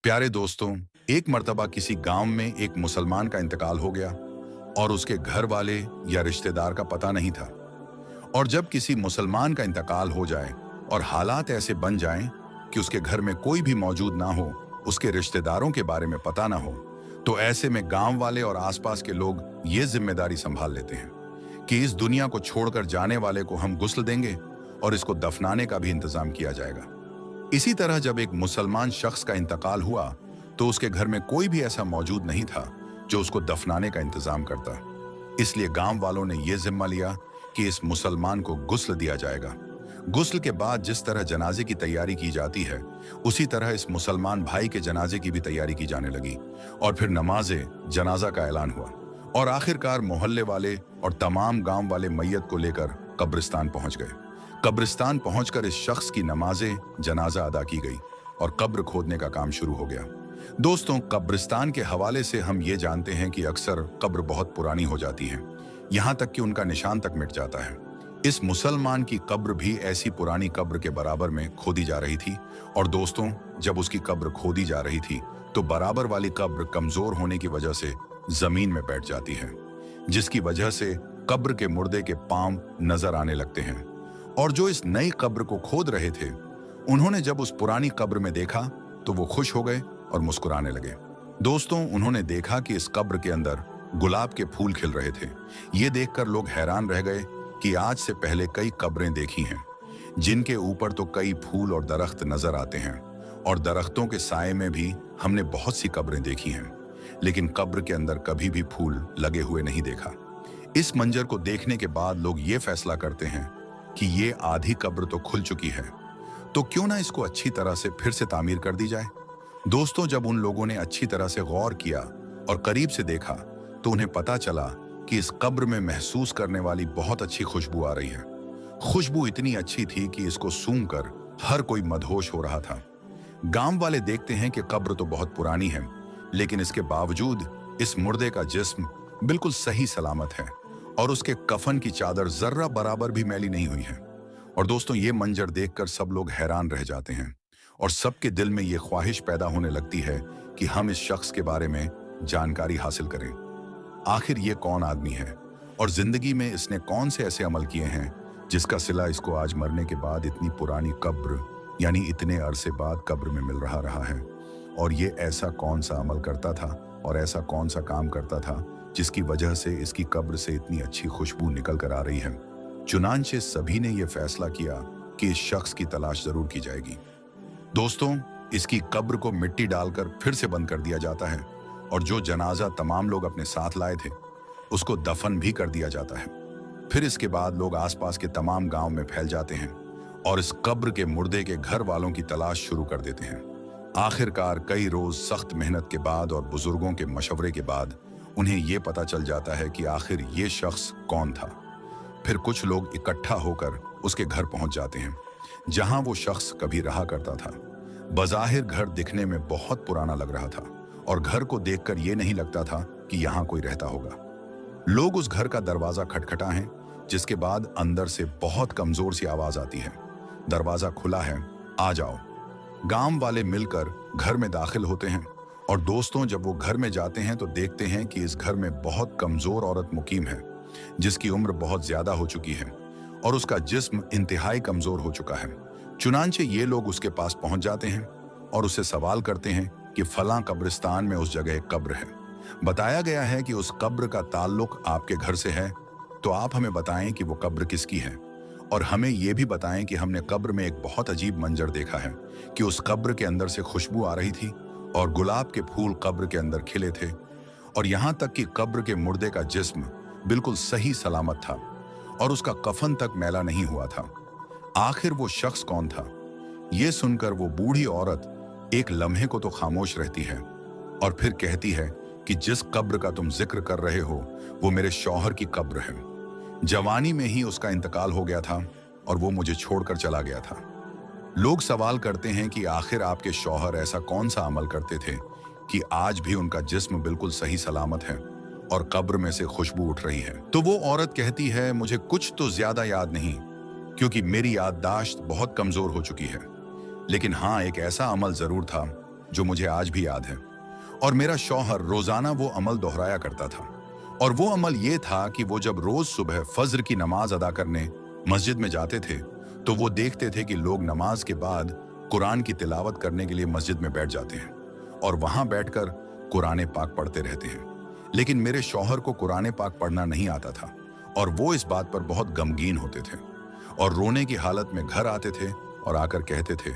प्यारे दोस्तों, एक मर्तबा किसी गांव में एक मुसलमान का इंतकाल हो गया और उसके घर वाले या रिश्तेदार का पता नहीं था। और जब किसी मुसलमान का इंतकाल हो जाए और हालात ऐसे बन जाएं कि उसके घर में कोई भी मौजूद ना हो, उसके रिश्तेदारों के बारे में पता ना हो, तो ऐसे में गांव वाले और आसपास के लोग ये जिम्मेदारी संभाल लेते हैं कि इस दुनिया को छोड़कर जाने वाले को हम गुस्ल देंगे और इसको दफनाने का भी इंतजाम किया जाएगा। इसी तरह जब एक मुसलमान शख्स का इंतकाल हुआ तो उसके घर में कोई भी ऐसा मौजूद नहीं था जो उसको दफनाने का इंतजाम करता। इसलिए गांव वालों ने यह जिम्मा लिया कि इस मुसलमान को गुस्ल दिया जाएगा। गुस्ल के बाद जिस तरह जनाजे की तैयारी की जाती है, उसी तरह इस मुसलमान भाई के जनाजे की भी तैयारी की जाने लगी और फिर नमाजे जनाजा का ऐलान हुआ और आखिरकार मोहल्ले वाले और तमाम गांव वाले मैयत को लेकर कब्रिस्तान पहुंच गए। कब्रिस्तान पहुंचकर इस शख्स की नमाजे जनाजा अदा की गई और कब्र खोदने का काम शुरू हो गया। दोस्तों, कब्रिस्तान के हवाले से हम ये जानते हैं कि अक्सर कब्र बहुत पुरानी हो जाती है, यहाँ तक कि उनका निशान तक मिट जाता है। इस मुसलमान की कब्र भी ऐसी पुरानी कब्र के बराबर में खोदी जा रही थी। और दोस्तों, जब उसकी कब्र खोदी जा रही थी तो बराबर वाली कब्र कमजोर होने की वजह से जमीन में बैठ जाती है, जिसकी वजह से कब्र के मुर्दे के पांव नजर आने लगते हैं। और जो इस नई कब्र को खोद रहे थे, उन्होंने जब उस पुरानी कब्र में देखा तो वो खुश हो गए और मुस्कुराने लगे। दोस्तों, उन्होंने देखा कि इस कब्र के अंदर गुलाब के फूल खिल रहे थे। ये देखकर लोग हैरान रह गए कि आज से पहले कई कब्रें देखी हैं जिनके ऊपर तो कई फूल और दरख्त नजर आते हैं, और दरख्तों के साए में भी हमने बहुत सी कब्रें देखी हैं, लेकिन कब्र के अंदर कभी भी फूल लगे हुए नहीं देखा। इस मंजर को देखने के बाद लोग ये फैसला करते हैं कि ये आधी कब्र तो खुल चुकी है, तो क्यों ना इसको अच्छी तरह से फिर से तामीर कर दी जाए। दोस्तों, जब उन लोगों ने अच्छी तरह से गौर किया और करीब से देखा तो उन्हें पता चला कि इस कब्र में महसूस करने वाली बहुत अच्छी खुशबू आ रही है। खुशबू इतनी अच्छी थी कि इसको सूंघकर हर कोई मदहोश हो रहा था। गांव वाले देखते हैं कि कब्र तो बहुत पुरानी है, लेकिन इसके बावजूद इस मुर्दे का जिस्म बिल्कुल सही सलामत है और उसके कफन की चादर जर्रा बराबर भी मैली नहीं हुई है। और दोस्तों, ये मंजर देखकर सब लोग हैरान रह जाते हैं और सबके दिल में ये ख्वाहिश पैदा होने लगती है कि हम इस शख्स के बारे में जानकारी हासिल करें। आखिर ये कौन आदमी है और जिंदगी में इसने कौन से ऐसे अमल किए हैं जिसका सिला इसको आज मरने के बाद इतनी पुरानी कब्र, यानी इतने अरसे बाद कब्र में मिल रहा है। और ये ऐसा कौन सा अमल करता था और ऐसा कौन सा काम करता था जिसकी वजह से इसकी कब्र से इतनी अच्छी खुशबू निकल कर आ रही है। चुनांचे सभी ने यह फैसला किया कि इस शख्स की तलाश जरूर की जाएगी। दोस्तों, इसकी कब्र को मिट्टी डालकर फिर से बंद कर दिया जाता है और जो जनाजा तमाम लोग अपने साथ लाए थे उसको दफन भी कर दिया जाता है। फिर इसके बाद लोग आसपास के तमाम गांव में फैल जाते हैं और इस कब्र के मुर्दे के घर वालों की तलाश शुरू कर देते हैं। आखिरकार कई रोज सख्त मेहनत के बाद और बुजुर्गों के मशवरे के बाद उन्हें यह पता चल जाता है कि आखिर ये शख्स कौन था। फिर कुछ लोग इकट्ठा होकर उसके घर पहुंच जाते हैं जहां वो शख्स कभी रहा करता था। बज़ाहिर घर दिखने में बहुत पुराना लग रहा था और घर को देखकर यह नहीं लगता था कि यहां कोई रहता होगा। लोग उस घर का दरवाजा खटखटाएं, जिसके बाद अंदर से बहुत कमजोर सी आवाज आती है, दरवाजा खुला है, आ जाओ। गांव वाले मिलकर घर में दाखिल होते हैं और दोस्तों, जब वो घर में जाते हैं तो देखते हैं कि इस घर में बहुत कमजोर औरत मुकीम है जिसकी उम्र बहुत ज्यादा हो चुकी है और उसका जिस्म इंतहाई कमजोर हो चुका है। चुनांचे ये लोग उसके पास पहुंच जाते हैं और उससे सवाल करते हैं कि फलां कब्रिस्तान में उस जगह एक कब्र है। बताया गया है कि उस कब्र का ताल्लुक आपके घर से है, तो आप हमें बताएं कि वो कब्र किसकी है। और हमें यह भी बताएं कि हमने कब्र में एक बहुत अजीब मंजर देखा है कि उस कब्र के अंदर से खुशबू आ रही थी और गुलाब के फूल कब्र के अंदर खिले थे, और यहाँ तक कि कब्र के मुर्दे का जिस्म बिल्कुल सही सलामत था और उसका कफन तक मैला नहीं हुआ था। आखिर वो शख्स कौन था? ये सुनकर वो बूढ़ी औरत एक लम्हे को तो खामोश रहती है और फिर कहती है कि जिस कब्र का तुम जिक्र कर रहे हो वो मेरे शौहर की कब्र है। जवानी में ही उसका इंतकाल हो गया था और वो मुझे छोड़कर चला गया था। लोग सवाल करते हैं कि आखिर आपके शौहर ऐसा कौन सा अमल करते थे कि आज भी उनका जिस्म बिल्कुल सही सलामत है और कब्र में से खुशबू उठ रही है। तो वो औरत कहती है, मुझे कुछ तो ज्यादा याद नहीं क्योंकि मेरी याददाश्त बहुत कमजोर हो चुकी है, लेकिन हाँ, एक ऐसा अमल जरूर था जो मुझे आज भी याद है। और मेरा शौहर रोजाना वो अमल दोहराया करता था। और वो अमल ये था कि वो जब रोज सुबह फज्र की नमाज अदा करने मस्जिद में जाते थे तो वो देखते थे कि लोग नमाज के बाद कुरान की तिलावत करने के लिए मस्जिद में बैठ जाते हैं और वहां बैठकर कुरान पाक पढ़ते रहते हैं। लेकिन मेरे शौहर को कुरान पाक पढ़ना नहीं आता था और वो इस बात पर बहुत गमगीन होते थे और रोने की हालत में घर आते थे और आकर कहते थे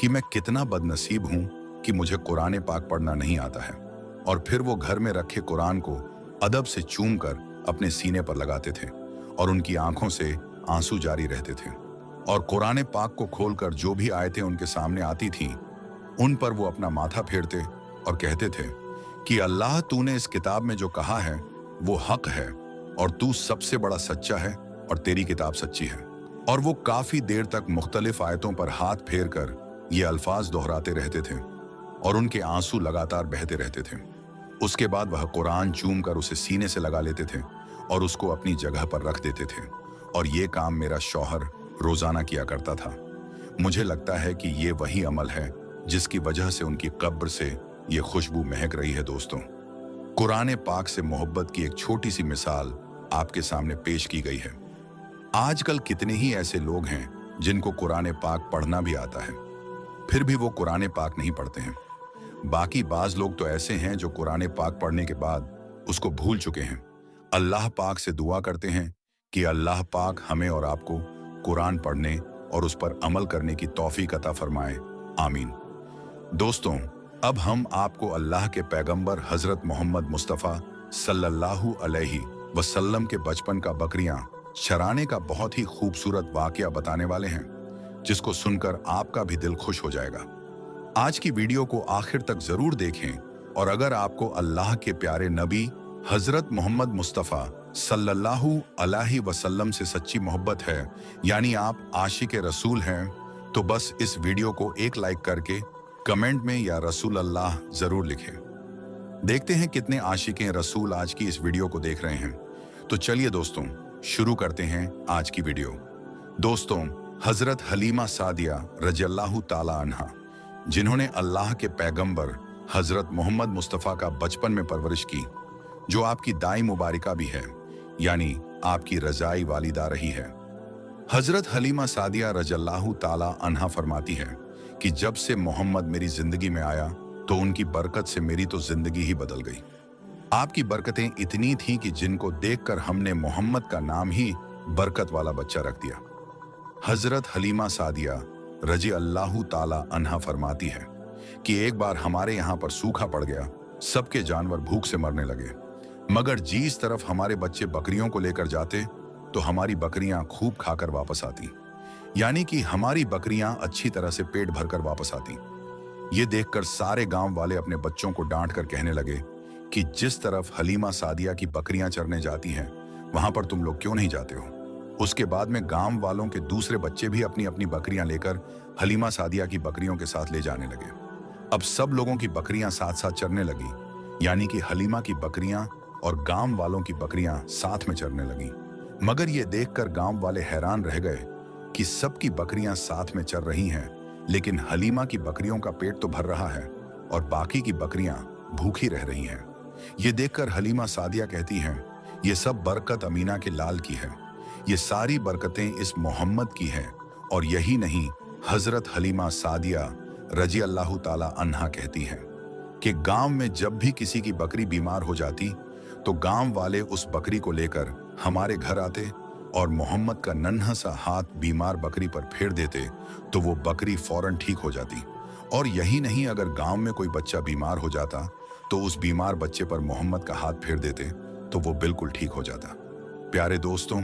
कि मैं कितना बदनसीब हूं कि मुझे कुरान पाक पढ़ना नहीं आता है। और फिर वो घर में रखे कुरान को अदब से चूम कर अपने सीने पर लगाते थे और उनकी आंखों से आंसू जारी रहते थे। और कुरान पाक को खोलकर जो भी आयतें उनके सामने आती थीं, उन पर वो अपना माथा फेरते और कहते थे कि अल्लाह, तूने इस किताब में जो कहा है वो हक है और तू सबसे बड़ा सच्चा है और तेरी किताब सच्ची है। और वो काफी देर तक मुख्तलिफ आयतों पर हाथ फेर कर ये अल्फाज दोहराते रहते थे और उनके आंसू लगातार बहते रहते थे। उसके बाद वह कुरान चूम कर उसे सीने से लगा लेते थे और उसको अपनी जगह पर रख देते थे। और ये काम मेरा शौहर रोजाना किया करता था। मुझे लगता है कि ये वही अमल है जिसकी वजह से उनकी कब्र से ये खुशबू महक रही है। दोस्तों, कुरान पाक से मोहब्बत की एक छोटी सी मिसाल आपके सामने पेश की गई है। आजकल कितने ही ऐसे लोग हैं जिनको कुरान पाक पढ़ना भी आता है, फिर भी वो कुरान पाक नहीं पढ़ते हैं। बाकी बाज लोग तो ऐसे हैं जो कुरान पाक पढ़ने के बाद उसको भूल चुके हैं। अल्लाह पाक से दुआ करते हैं कि अल्लाह पाक हमें और आपको कुरान पढ़ने और उस पर अमल करने की तौफीक अता फरमाए। आमीन। दोस्तों, अब हम आपको अल्लाह के पैगंबर हजरत मोहम्मद मुस्तफ़ा सल्लल्लाहु अलैहि वसल्लम के बचपन का बकरियां चराने का बहुत ही खूबसूरत वाकया बताने वाले हैं, जिसको सुनकर आपका भी दिल खुश हो जाएगा। आज की वीडियो को आखिर तक जरूर देखें और अगर आपको अल्लाह के प्यारे नबी हजरत मोहम्मद मुस्तफ़ा सल्लल्लाहु अलैहि वसल्लम से सच्ची मोहब्बत है, यानी आप आशिक रसूल हैं, तो बस इस वीडियो को एक लाइक करके कमेंट में या रसूल अल्लाह जरूर लिखें। देखते हैं कितने आशिक रसूल आज की इस वीडियो को देख रहे हैं। तो चलिए दोस्तों, शुरू करते हैं आज की वीडियो। दोस्तों, हजरत हलीमा सादिया रज़ियल्लाहु ताला अन्हा, जिन्होंने अल्लाह के पैगंबर हजरत मोहम्मद मुस्तफ़ा का बचपन में परवरिश की, जो आपकी दाई मुबारिका भी है, यानी आपकी रजाई वालिदा रही है। हजरत हलीमा सादिया रज़ियल्लाहु ताला अन्हा फरमाती है कि जब से मोहम्मद मेरी जिंदगी में आया तो उनकी बरकत से मेरी तो जिंदगी ही बदल गई। आपकी बरकतें इतनी थीं कि जिनको देखकर हमने मोहम्मद का नाम ही बरकत वाला बच्चा रख दिया। हजरत हलीमा सादिया रज़ियल्लाहु ताला अन्हा फरमाती है कि एक बार हमारे यहाँ पर सूखा पड़ गया, सबके जानवर भूख से मरने लगे, मगर जिस तरफ हमारे बच्चे बकरियों को लेकर जाते तो हमारी बकरियां खूब खाकर वापस आती, यानी कि हमारी बकरियां अच्छी तरह से पेट भरकर वापस आती। ये देखकर सारे गांव वाले अपने बच्चों को डांट कर कहने लगे कि जिस तरफ हलीमा सादिया की बकरियां चरने जाती हैं, वहां पर तुम लोग क्यों नहीं जाते हो। उसके बाद में गांव वालों के दूसरे बच्चे भी अपनी अपनी बकरियां लेकर हलीमा सादिया की बकरियों के साथ ले जाने लगे। अब सब लोगों की बकरियां साथ साथ चरने लगी, यानी कि हलीमा की बकरियां और गांव वालों की बकरियां साथ में चरने लगी। मगर ये देखकर गांव वाले हैरान रह गए कि सबकी बकरियां साथ में चर रही हैं, लेकिन हलीमा की बकरियों का पेट तो भर रहा है और बाकी की बकरियां भूखी रह रही हैं। ये देखकर हलीमा सादिया कहती हैं, ये सब बरकत अमीना के लाल की है, ये सारी बरकतें इस मोहम्मद की हैं। और यही नहीं, हजरत हलीमा सादिया रज़ियल्लाहु ताला अन्हा कहती हैं कि गांव में जब भी किसी की बकरी बीमार हो जाती तो गांव वाले उस बकरी को लेकर हमारे घर आते और मोहम्मद का नन्हा सा हाथ बीमार बकरी पर फेर देते तो वो बकरी फौरन ठीक हो जाती। और यही नहीं, अगर गांव में कोई बच्चा बीमार हो जाता तो उस बीमार बच्चे पर मोहम्मद का हाथ फेर देते तो वो बिल्कुल ठीक हो जाता। प्यारे दोस्तों,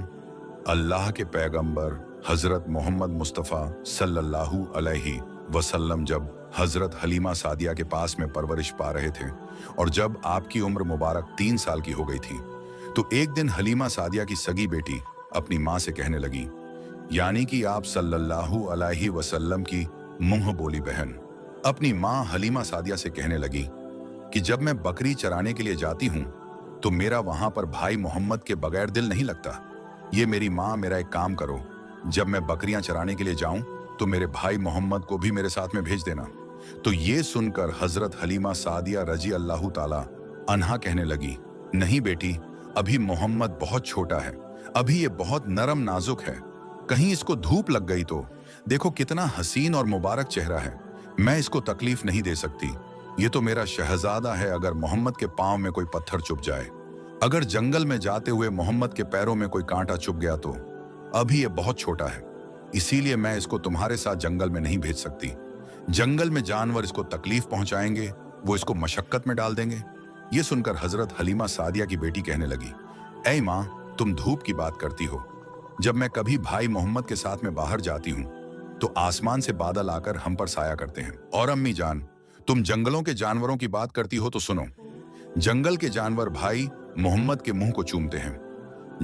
अल्लाह के पैगंबर हजरत मोहम्मद मुस्तफ़ा सल्लल्लाहु अलैहि वसल्लम जब हजरत हलीमा सादिया के पास में परवरिश पा रहे थे और जब आपकी उम्र मुबारक 3 साल की हो गई थी, तो एक दिन हलीमा सादिया की सगी बेटी अपनी माँ से कहने लगी, यानी कि आप सल्लल्लाहु अलैहि वसल्लम की मुंह बोली बहन, अपनी माँ हलीमा सादिया से कहने लगी कि जब मैं बकरी चराने के लिए जाती हूँ तो मेरा वहां पर भाई मोहम्मद के बगैर दिल नहीं लगता। ये मेरी माँ, मेरा एक काम करो, जब मैं बकरियां चराने के लिए जाऊं तो मेरे भाई मोहम्मद को भी मेरे साथ में भेज देना। तो ये सुनकर हजरत हलीमा सादिया रजी अल्लाह ताला अन्हा कहने लगी, नहीं बेटी, अभी मोहम्मद बहुत छोटा है, अभी ये बहुत नरम नाजुक है, कहीं इसको धूप लग गई तो। देखो कितना हसीन और मुबारक चेहरा है, मैं इसको तकलीफ नहीं दे सकती। ये तो मेरा शहजादा है, अगर मोहम्मद के पांव में कोई पत्थर चुभ जाए, अगर जंगल में जाते हुए मोहम्मद के पैरों में कोई कांटा चुभ गया तो। अभी ये बहुत छोटा है, इसीलिए मैं इसको तुम्हारे साथ जंगल में नहीं भेज सकती। जंगल में जानवर इसको तकलीफ पहुंचाएंगे, वो इसको मशक्कत में डाल देंगे। ये सुनकर हजरत हलीमा सादिया की बेटी कहने लगी, ऐ माँ, तुम धूप की बात करती हो। जब मैं कभी भाई मोहम्मद के साथ में बाहर जाती हूँ तो आसमान से बादल आकर हम पर साया करते हैं। और अम्मी जान, तुम जंगलों के जानवरों की बात करती हो तो सुनो, जंगल के जानवर भाई मोहम्मद के मुंह को चूमते हैं,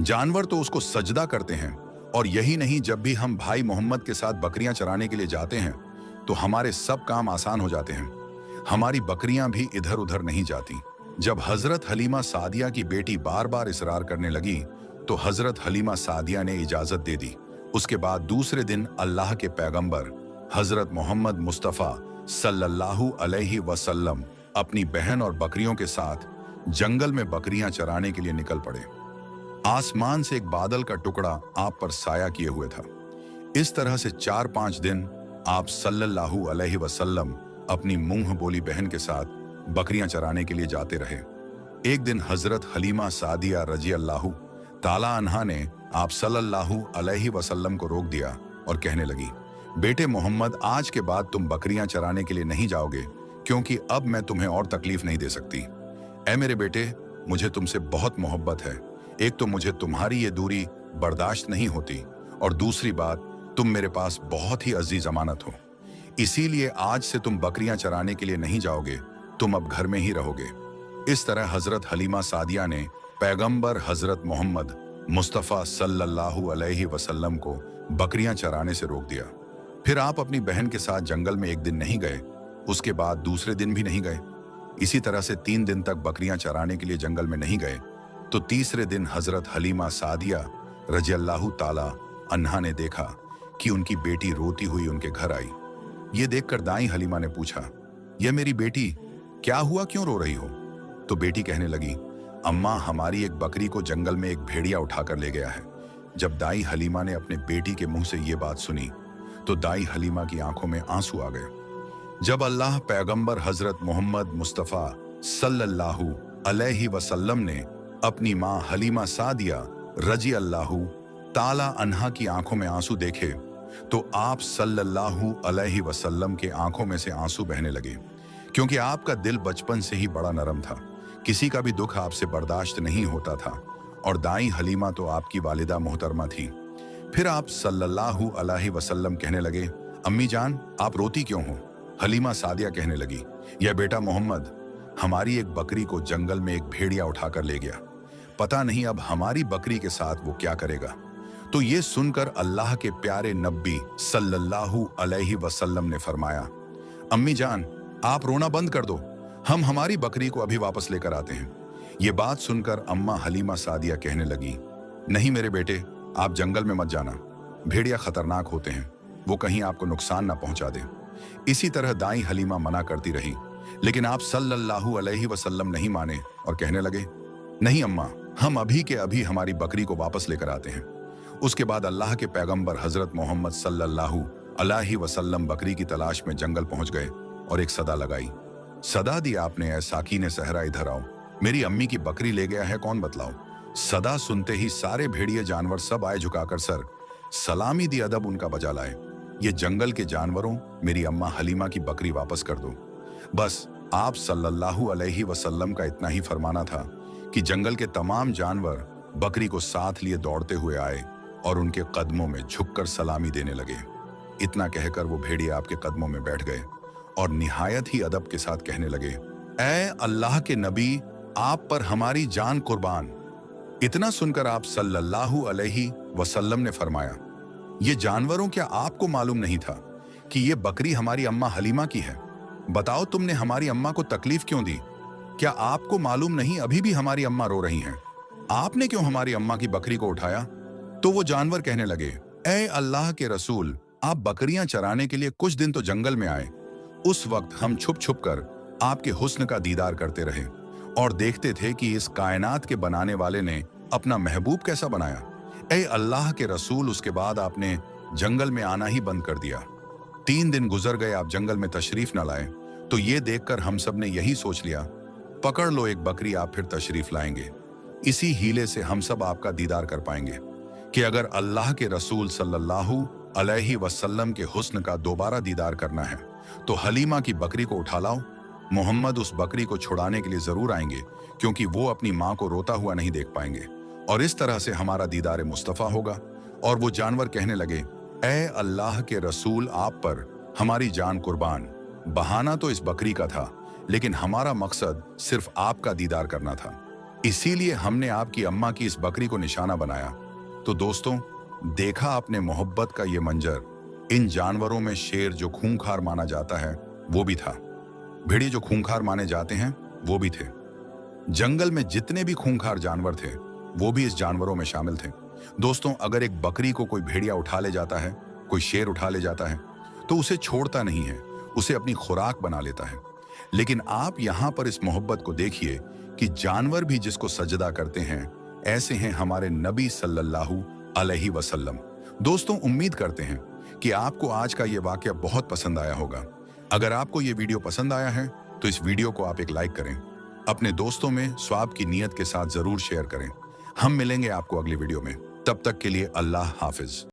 जानवर तो उसको सजदा करते हैं। और यही नहीं, जब भी हम भाई मोहम्मद के साथ बकरियां चराने के लिए जाते हैं तो हमारे सब काम आसान हो जाते हैं, हमारी बकरियां भी इधर उधर नहीं जाती। जब हजरत हलीमा सादिया की बेटी बार बार इसरार करने लगी तो हजरत हलीमा सादिया ने इजाजत दे दी। उसके बाद दूसरे दिन अल्लाह के पैगंबर हजरत मोहम्मद मुस्तफ़ा सल्लल्लाहु अलैहि वसल्लम अपनी बहन और बकरियों के साथ जंगल में बकरियां चराने के लिए निकल पड़े। आसमान से एक बादल का टुकड़ा आप पर साया किए हुए था। इस तरह से 4-5 दिन आप सल्लल्लाहु अलैहि वसल्लम अपनी मुंह बोली बहन के साथ बकरियां चराने के लिए जाते रहे। एक दिन हजरत हलीमा सादिया रजी अल्लाह ताला अन्हा ने आप सल्लल्लाहु अलैहि वसल्लम को रोक दिया और कहने लगी, बेटे मोहम्मद, आज के बाद तुम बकरियां चराने के लिए नहीं जाओगे, क्योंकि अब मैं तुम्हें और तकलीफ नहीं दे सकती। ऐ मेरे बेटे, मुझे तुमसे बहुत मोहब्बत है। एक तो मुझे तुम्हारी ये दूरी बर्दाश्त नहीं होती, और दूसरी बात, तुम मेरे पास बहुत ही अजीज अमानत हो, इसीलिए आज से तुम बकरियां चराने के लिए नहीं जाओगे, तुम अब घर में ही रहोगे। इस तरह हजरत हलीमा सादिया ने पैगंबर हजरत मोहम्मद मुस्तफ़ा सल्लल्लाहु अलैहि वसल्लम को बकरियां चराने से रोक दिया। फिर आप अपनी बहन के साथ जंगल में एक दिन नहीं गए, उसके बाद दूसरे दिन भी नहीं गए। इसी तरह से 3 दिन तक बकरियां चराने के लिए जंगल में नहीं गए तो तीसरे दिन हजरत हलीमा सादिया रजी अल्लाह ताला अन्हा ने देखा कि उनकी बेटी रोती हुई उनके घर आई। ये देखकर दाई हलीमा ने पूछा, यह मेरी बेटी, क्या हुआ, क्यों रो रही हो? तो बेटी कहने लगी, अम्मा, हमारी एक बकरी को जंगल में एक भेड़िया उठाकर ले गया है। जब दाई हलीमा ने अपने बेटी के मुंह से ये बात सुनी तो दाई हलीमा की आंखों में आंसू आ गए। जब अल्लाह पैगंबर हजरत मोहम्मद मुस्तफ़ा सल्लल्लाहु अलैहि वसल्लम ने अपनी माँ हलीमा सादिया रजी अल्लाह ताला अन्हा की आंखों में आंसू देखे तो आप सल्लल्लाहु अलैहि वसल्लम के आंखों में से आंसू बहने लगे, क्योंकि आपका दिल बचपन से ही बड़ा नरम था, किसी का भी दुख आपसे बर्दाश्त नहीं होता था, और दाई हलीमा तो आपकी वालिदा मोहतरमा थी। फिर आप सल्लल्लाहु अलैहि वसल्लम कहने लगे, अम्मी जान, आप रोती क्यों हो? हलीमा सादिया कहने लगी, यह बेटा मोहम्मद हमारी एक बकरी को जंगल में एक भेड़िया उठाकर ले गया, पता नहीं अब हमारी बकरी के साथ वो क्या करेगा। तो ये सुनकर अल्लाह के प्यारे नबी सल्लल्लाहु अलैहि वसल्लम ने फरमाया, अम्मी जान, आप रोना बंद कर दो, हम हमारी बकरी को अभी वापस लेकर आते हैं। ये बात सुनकर अम्मा हलीमा सादिया कहने लगी, नहीं मेरे बेटे, आप जंगल में मत जाना, भेड़िया खतरनाक होते हैं, वो कहीं आपको नुकसान ना पहुंचा दे। इसी तरह दाई हलीमा मना करती रही, लेकिन आप सल्लल्लाहु अलैहि वसल्लम नहीं माने और कहने लगे, नहीं अम्मा, हम अभी के अभी हमारी बकरी को वापस लेकर आते हैं। उसके बाद अल्लाह के पैगंबर हजरत मोहम्मद सल्लल्लाहु अलैहि वसल्लम बकरी की तलाश में जंगल पहुंच गए और एक सदा लगाई। सदा दी आपने, ऐ साकीने सहरा, इधर आओ, मेरी अम्मी की बकरी ले गया है, कौन बतलाओ। सदा सुनते ही सारे भेड़िए जानवर सब आए झुकाकर सर सलामी दी अदब उनका बजा लाए, ये जंगल के जानवरों, मेरी अम्मा हलीमा की बकरी वापस कर दो। बस आप सल्लल्लाहु अलैहि वसल्लम का इतना ही फरमाना था कि जंगल के तमाम जानवर बकरी को साथ लिए दौड़ते हुए आए और उनके कदमों में झुककर सलामी देने लगे। इतना कहकर वो भेड़िए आपके कदमों में बैठ गए और निहायत ही अदब के साथ कहने लगे, ऐ अल्लाह के नबी, आप पर हमारी जान कुर्बान। इतना सुनकर आप सल्लल्लाहु अलैहि वसल्लम ने फरमाया, ये जानवरों, क्या आपको मालूम नहीं था कि ये बकरी हमारी अम्मा हलीमा की है? बताओ, तुमने हमारी अम्मा को तकलीफ क्यों दी? क्या आपको मालूम नहीं अभी भी हमारी अम्मा रो रही हैं? आपने क्यों हमारी अम्मा की बकरी को उठाया? तो वो जानवर कहने लगे, ऐ अल्लाह के रसूल, आप बकरियां चराने के लिए कुछ दिन तो जंगल में आए, उस वक्त हम छुप छुप कर आपके हुस्न का दीदार करते रहे और देखते थे कि इस कायनात के बनाने वाले ने अपना महबूब कैसा बनाया। ऐ अल्लाह के रसूल, उसके बाद आपने जंगल में आना ही बंद कर दिया। 3 दिन गुजर गए, आप जंगल में तशरीफ न लाए। तो ये देखकर हम सब ने यही सोच लिया, पकड़ लो एक बकरी, आप फिर तशरीफ लाएंगे। इसी हीले से हम सब आपका दीदार कर पाएंगे कि अगर अल्लाह के रसूल सल्लल्लाहु अलैहि वसल्लम के हुस्न का दोबारा दीदार करना है तो हलीमा की बकरी को उठा लाओ। मोहम्मद उस बकरी को छुड़ाने के लिए जरूर आएंगे, क्योंकि वो अपनी माँ को रोता हुआ नहीं देख पाएंगे, और इस तरह से हमारा दीदार मुस्तफ़ा होगा। और वो जानवर कहने लगे, ऐ अल्लाह के रसूल, आप पर हमारी जान कुर्बान। बहाना तो इस बकरी का था, लेकिन हमारा मकसद सिर्फ आपका दीदार करना था, इसीलिए हमने आपकी अम्मा की इस बकरी को निशाना बनाया। तो दोस्तों, देखा आपने मोहब्बत का ये मंजर। इन जानवरों में शेर जो खूंखार माना जाता है वो भी था, भेड़िए जो खूंखार माने जाते हैं वो भी थे, जंगल में जितने भी खूंखार जानवर थे वो भी इस जानवरों में शामिल थे। दोस्तों, अगर एक बकरी को कोई भेड़िया उठा ले जाता है, कोई शेर उठा ले जाता है, तो उसे छोड़ता नहीं है, उसे अपनी खुराक बना लेता है। लेकिन आप यहाँ पर इस मोहब्बत को देखिए कि जानवर भी जिसको सजदा करते हैं, ऐसे हैं हमारे नबी सल्लल्लाहु अलैहि वसल्लम। दोस्तों, उम्मीद करते हैं कि आपको आज का ये वाकया बहुत पसंद आया होगा। अगर आपको ये वीडियो पसंद आया है तो इस वीडियो को आप एक लाइक करें, अपने दोस्तों में स्वाब की नीयत के साथ जरूर शेयर करें। हम मिलेंगे आपको अगली वीडियो में, तब तक के लिए अल्लाह हाफिज।